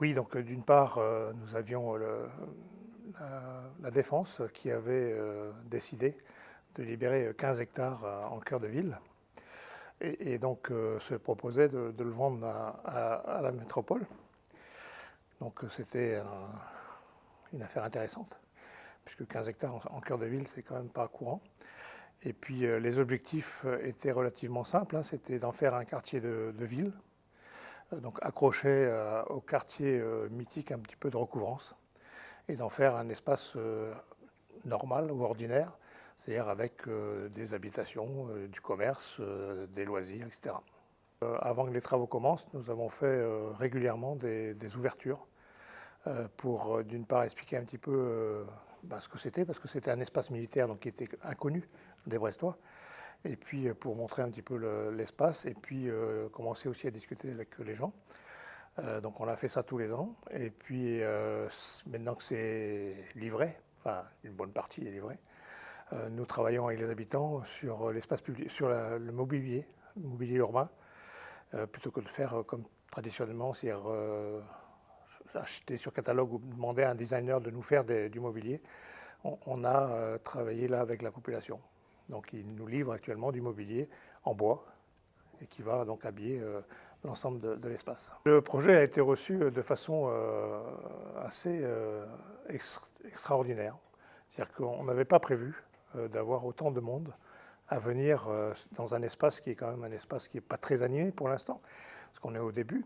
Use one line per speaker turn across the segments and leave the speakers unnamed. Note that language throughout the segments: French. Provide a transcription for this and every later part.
Oui, donc d'une part, nous avions la Défense qui avait décidé de libérer 15 hectares en cœur de ville et donc se proposait de le vendre à la métropole. Donc c'était une affaire intéressante, puisque 15 hectares en cœur de ville, c'est quand même pas courant. Et puis les objectifs étaient relativement simples, hein, c'était d'en faire un quartier de ville, donc accroché au quartier mythique un petit peu de recouvrance, et d'en faire un espace normal ou ordinaire, c'est-à-dire avec des habitations, du commerce, des loisirs, etc. Avant que les travaux commencent, nous avons fait régulièrement des ouvertures pour d'une part expliquer un petit peu ce que c'était, parce que c'était un espace militaire donc, qui était inconnu des Brestois, et puis pour montrer un petit peu l'espace, et puis commencer aussi à discuter avec les gens. Donc on a fait ça tous les ans, et puis maintenant que c'est livré, enfin une bonne partie est livrée, nous travaillons avec les habitants sur l'espace public, sur le mobilier urbain, plutôt que de faire comme traditionnellement, c'est-à-dire acheter sur catalogue ou demander à un designer de nous faire du mobilier. On a travaillé là avec la population. Donc ils nous livrent actuellement du mobilier en bois et qui va donc habiller l'ensemble de l'espace. Le projet a été reçu de façon assez extraordinaire. C'est-à-dire qu'on n'avait pas prévu d'avoir autant de monde à venir dans un espace qui est quand même un espace qui n'est pas très animé pour l'instant, parce qu'on est au début.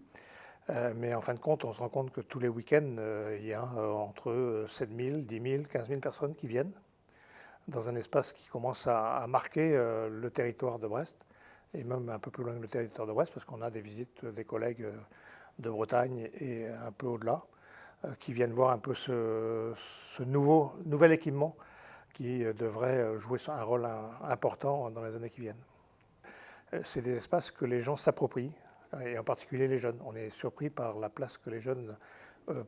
Mais en fin de compte, on se rend compte que tous les week-ends, il y a entre 7 000, 10 000, 15 000 personnes qui viennent dans un espace qui commence à marquer le territoire de Brest, et même un peu plus loin que le territoire de Brest, parce qu'on a des visites des collègues de Bretagne et un peu au-delà, qui viennent voir un peu ce nouvel équipement qui devrait jouer un rôle important dans les années qui viennent. C'est des espaces que les gens s'approprient, et en particulier les jeunes. On est surpris par la place que les jeunes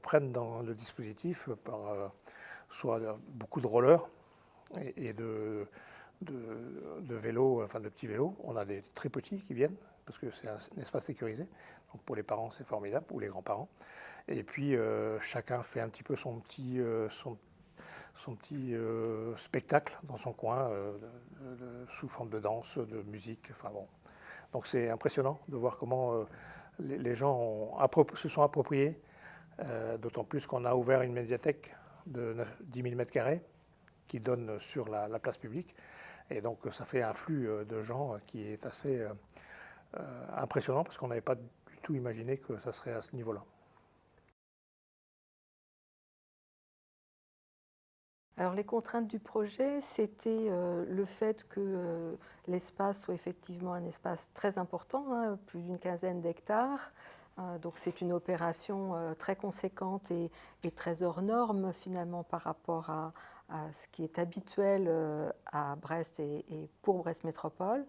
prennent dans le dispositif, par soit beaucoup de rollers et de vélos, enfin de petits vélos. On a des très petits qui viennent, parce que c'est un espace sécurisé. Donc pour les parents, c'est formidable, ou les grands-parents. Et puis chacun fait un petit peu son petit spectacle dans son coin, sous forme de danse, de musique. Enfin bon. Donc c'est impressionnant de voir comment les gens se sont appropriés, d'autant plus qu'on a ouvert une médiathèque de 10 000 m² qui donne sur la place publique. Et donc ça fait un flux de gens qui est assez impressionnant, parce qu'on n'avait pas du tout imaginé que ça serait à ce niveau-là.
Alors les contraintes du projet, c'était le fait que l'espace soit effectivement un espace très important, hein, plus d'une quinzaine d'hectares. Donc c'est une opération très conséquente et très hors norme finalement par rapport à ce qui est habituel à Brest et pour Brest Métropole.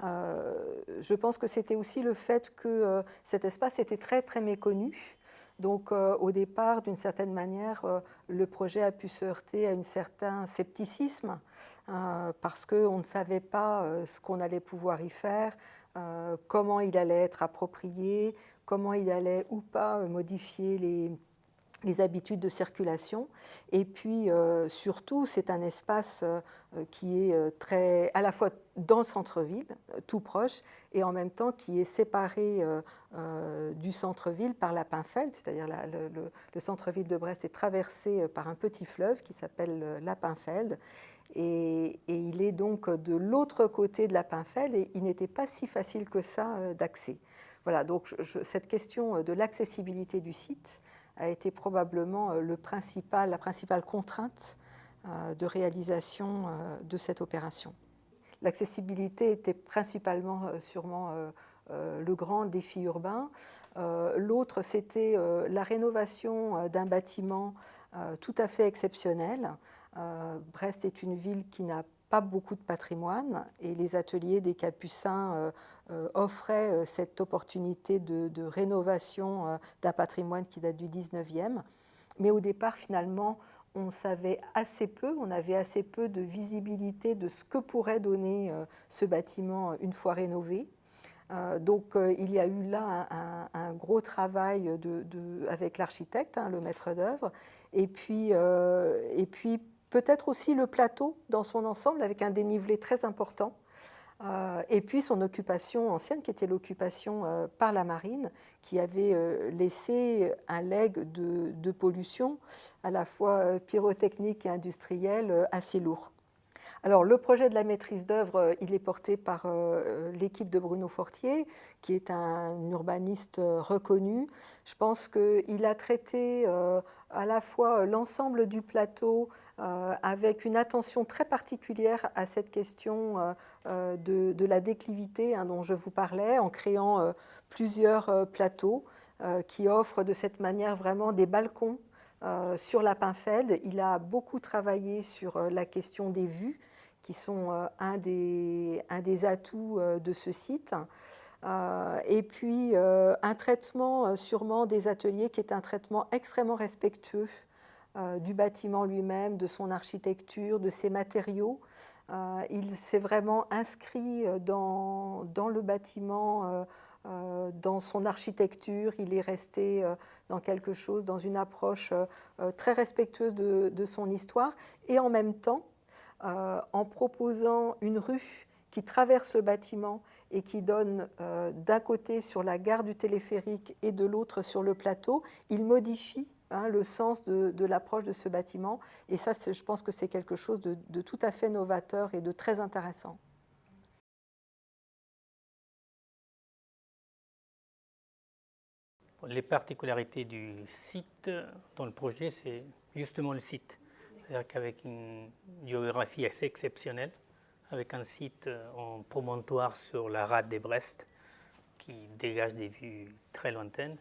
Je pense que c'était aussi le fait que cet espace était très très méconnu. Donc au départ, d'une certaine manière, le projet a pu se heurter à un certain scepticisme parce qu'on ne savait pas ce qu'on allait pouvoir y faire, comment il allait être approprié, comment il allait ou pas modifier les habitudes de circulation. Et puis surtout, c'est un espace qui est très, à la fois dans le centre-ville, tout proche, et en même temps qui est séparé du centre-ville par la Pinfeld, c'est-à-dire le centre-ville de Brest est traversé par un petit fleuve qui s'appelle la Pinfeld. Et il est donc de l'autre côté de la Pinfeld et il n'était pas si facile que ça d'accès. Voilà, donc cette question de l'accessibilité du site a été probablement la principale contrainte de réalisation de cette opération. L'accessibilité était principalement sûrement le grand défi urbain. L'autre, c'était la rénovation d'un bâtiment tout à fait exceptionnel. Brest est une ville qui n'a pas beaucoup de patrimoine et les ateliers des Capucins offraient cette opportunité de rénovation d'un patrimoine qui date du 19e. Mais au départ, finalement, on savait assez peu, on avait assez peu de visibilité de ce que pourrait donner ce bâtiment une fois rénové. Il y a eu là un gros travail avec l'architecte, le maître d'œuvre, et puis peut-être aussi le plateau dans son ensemble avec un dénivelé très important. Et puis son occupation ancienne, qui était l'occupation par la marine, qui avait laissé un legs de pollution, à la fois pyrotechnique et industrielle, assez lourd. Alors, le projet de la maîtrise d'œuvre, il est porté par l'équipe de Bruno Fortier, qui est un urbaniste reconnu. Je pense qu'il a traité à la fois l'ensemble du plateau avec une attention très particulière à cette question de la déclivité dont je vous parlais, en créant plusieurs plateaux qui offrent de cette manière vraiment des balcons sur la Pinfeld. Il a beaucoup travaillé sur la question des vues, qui sont un des atouts de ce site. Et puis un traitement sûrement des ateliers qui est un traitement extrêmement respectueux du bâtiment lui-même, de son architecture, de ses matériaux. Il s'est vraiment inscrit dans le bâtiment, dans son architecture. Il est resté dans quelque chose, dans une approche très respectueuse de son histoire, et en même temps, en proposant une rue qui traverse le bâtiment et qui donne d'un côté sur la gare du téléphérique et de l'autre sur le plateau, il modifie le sens de l'approche de ce bâtiment. Et ça, je pense que c'est quelque chose de tout à fait novateur et de très intéressant.
Les particularités du site dans le projet, c'est justement le site. C'est-à-dire qu'avec une géographie assez exceptionnelle, avec un site en promontoire sur la rade de Brest, qui dégage des vues très lointaines,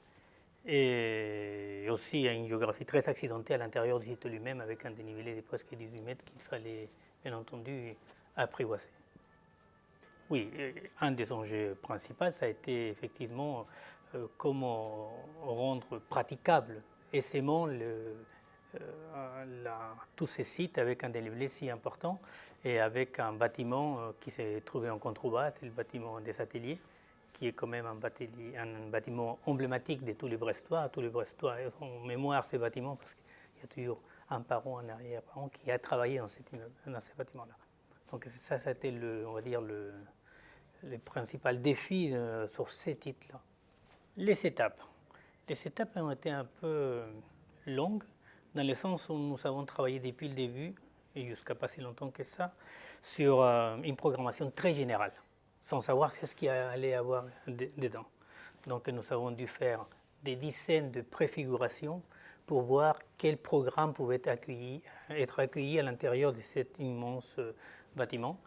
et aussi une géographie très accidentée à l'intérieur du site lui-même, avec un dénivelé de presque 18 mètres qu'il fallait bien entendu apprivoiser. Oui, un des enjeux principaux, ça a été effectivement comment rendre praticable aisément tous ces sites avec un dénivelé si important et avec un bâtiment qui s'est trouvé en contrebas, c'est le bâtiment des ateliers, qui est quand même un bâtiment emblématique de tous les Brestois. Tous les Brestois ont en mémoire ces bâtiments parce qu'il y a toujours un parent, un arrière-parent qui a travaillé dans ces bâtiments-là. Donc ça a été, on va dire, le principal défi sur ces titres-là. Les étapes ont été un peu longues, dans le sens où nous avons travaillé depuis le début, et jusqu'à pas si longtemps que ça, sur une programmation très générale, sans savoir ce qu'il allait y avoir dedans. Donc nous avons dû faire des dizaines de préfigurations pour voir quel programme pouvait être accueilli à l'intérieur de cet immense bâtiment.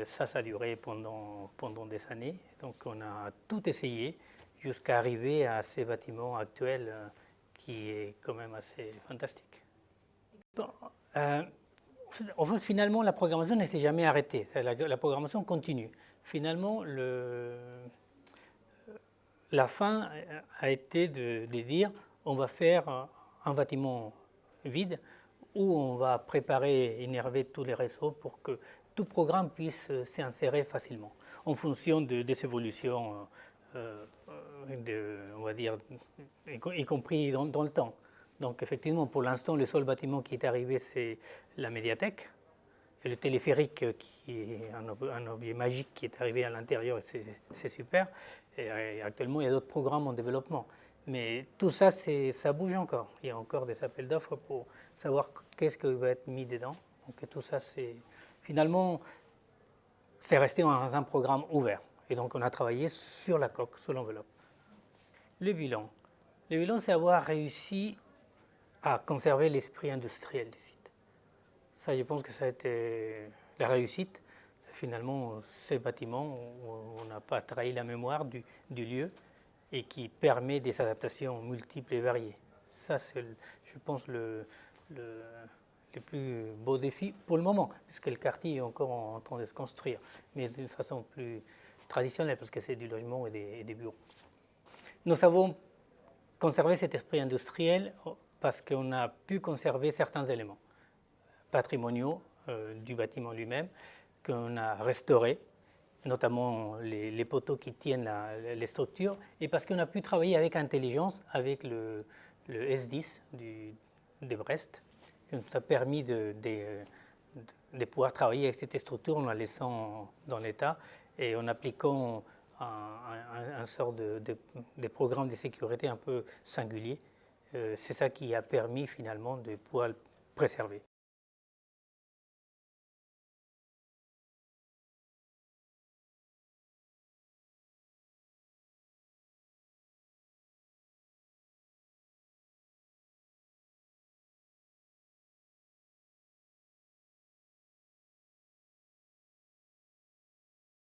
Ça a duré pendant des années. Donc on a tout essayé jusqu'à arriver à ces bâtiments actuels qui est quand même assez fantastique. Bon, en fait, finalement, la programmation ne s'est jamais arrêtée. La programmation continue. Finalement, la fin a été de dire on va faire un bâtiment vide où on va préparer, innerver tous les réseaux pour que tout programme puisse s'insérer facilement en fonction des évolutions, on va dire, y compris dans le temps. Donc effectivement, pour l'instant, le seul bâtiment qui est arrivé, c'est la médiathèque. Et le téléphérique, qui est un objet magique qui est arrivé à l'intérieur, c'est super. Et actuellement, il y a d'autres programmes en développement. Mais tout ça, ça bouge encore. Il y a encore des appels d'offres pour savoir qu'est-ce qui va être mis dedans. Donc tout ça, finalement, c'est resté un programme ouvert. Et donc on a travaillé sur la coque, sur l'enveloppe. Le bilan, c'est avoir réussi à conserver l'esprit industriel du site. Ça, je pense que ça a été la réussite. Finalement, ces bâtiments, on n'a pas trahi la mémoire du lieu et qui permet des adaptations multiples et variées. Ça, c'est, je pense, le plus beau défi pour le moment, puisque le quartier est encore en train de se construire, mais d'une façon plus traditionnelle, parce que c'est du logement et des bureaux. Nous avons conservé cet esprit industriel parce qu'on a pu conserver certains éléments patrimoniaux du bâtiment lui-même qu'on a restaurés notamment les poteaux qui tiennent les structures, et parce qu'on a pu travailler avec intelligence avec le S10 de Brest, qui nous a permis de pouvoir travailler avec cette structure en la laissant dans l'état et en appliquant un sort de programme de sécurité un peu singulier. C'est ça qui a permis finalement de pouvoir le préserver.